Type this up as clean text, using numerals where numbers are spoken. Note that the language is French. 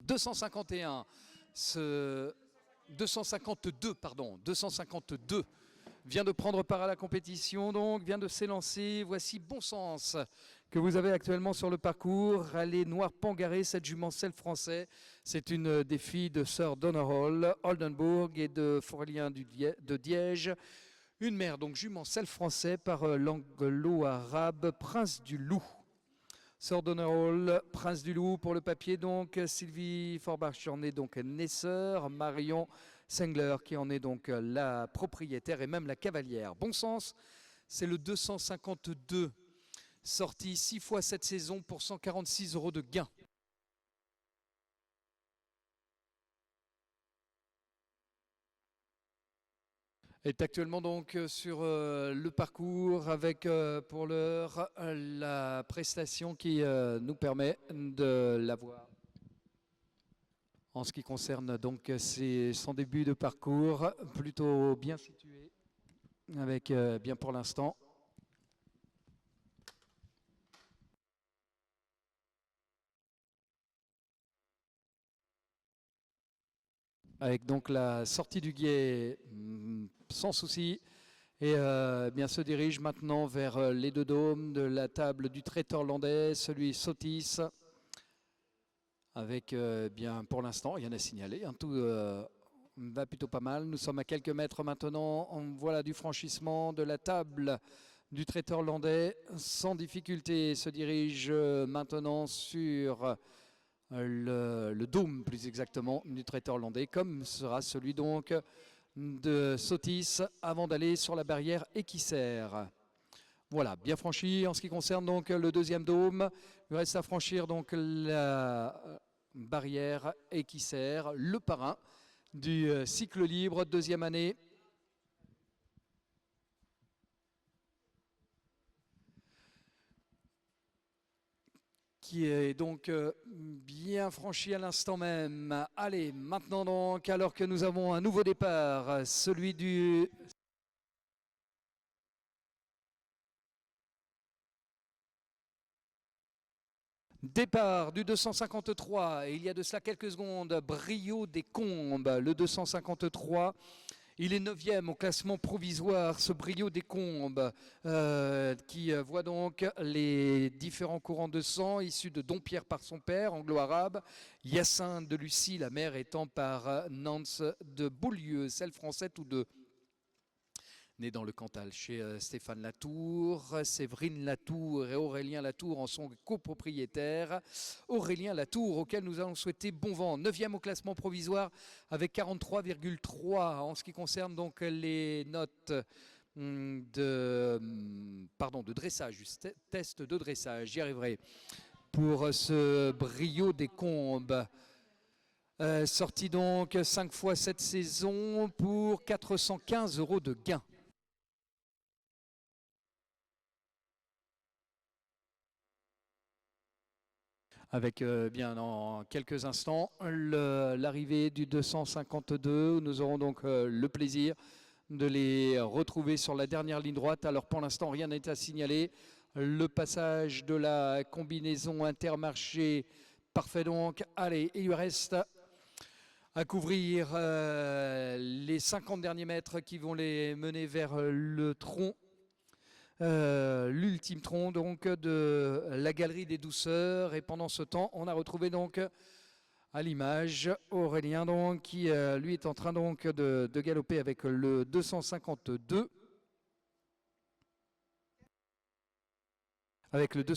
251, 252 vient de prendre part à la compétition, donc vient de s'élancer. Voici Bon Sens que vous avez actuellement sur le parcours. Elle est noire pangarée, cette jument sel français. C'est une des filles de Sir Donnerhall, Oldenburg et de Forélien de Diège. Une mère, donc jument sel français par l'anglo-arabe Prince du Loup. Sir Donnerhall, Prince du Loup pour le papier, donc Sylvie Forbach qui en est donc naisseur, Marion Sengler qui en est donc la propriétaire et même la cavalière. Bon Sens, c'est le 252, sorti 6 fois cette saison pour 146 € de gain. Est actuellement donc sur le parcours avec pour l'heure la prestation qui nous permet de l'avoir. En ce qui concerne donc son début de parcours, plutôt bien situé avec bien pour l'instant. Avec donc la sortie du guet sans souci. Et bien se dirige maintenant vers les deux dômes de la table du traiteur hollandais, celui Sotis. Avec bien pour l'instant rien à signaler, tout va plutôt pas mal. Nous sommes à quelques mètres maintenant. Voilà du franchissement de la table du traiteur hollandais. Sans difficulté se dirige maintenant sur le dôme plus exactement du traiteur hollandais, comme sera celui donc de Sotis avant d'aller sur la barrière équissaire. Voilà, bien franchi en ce qui concerne donc le deuxième dôme. Il reste à franchir donc la barrière équissaire, le parrain du cycle libre, deuxième année. Qui est donc bien franchi à l'instant même. Allez, maintenant donc, alors que nous avons un nouveau départ, celui du... Départ du 253, il y a de cela quelques secondes, Brio des Combes, le 253. Il est 9e au classement provisoire, ce Brio des Combes, qui voit donc les différents courants de sang issus de Dompierre par son père, anglo-arabe, Hyacinthe de Lucie, la mère étant par Nance de Beaulieu, celle française tous deux. Né dans le Cantal chez Stéphane Latour, Séverine Latour et Aurélien Latour en sont copropriétaires. Aurélien Latour, auquel nous allons souhaiter bon vent, 9e au classement provisoire avec 43,3 en ce qui concerne donc les notes de dressage, du test de dressage, j'y arriverai. Pour ce Brio des Combes. Sorti donc 5 fois cette saison pour 415 € de gain. Avec bien en quelques instants l'arrivée du 252 où nous aurons donc le plaisir de les retrouver sur la dernière ligne droite. Alors pour l'instant rien n'est à signaler. Le passage de la combinaison Intermarché parfait donc. Allez, il lui reste à couvrir les 50 derniers mètres qui vont les mener vers le tronc. L'ultime tronc donc de la galerie des douceurs, et pendant ce temps on a retrouvé donc à l'image Aurélien donc qui lui est en train donc de galoper avec le 252 avec le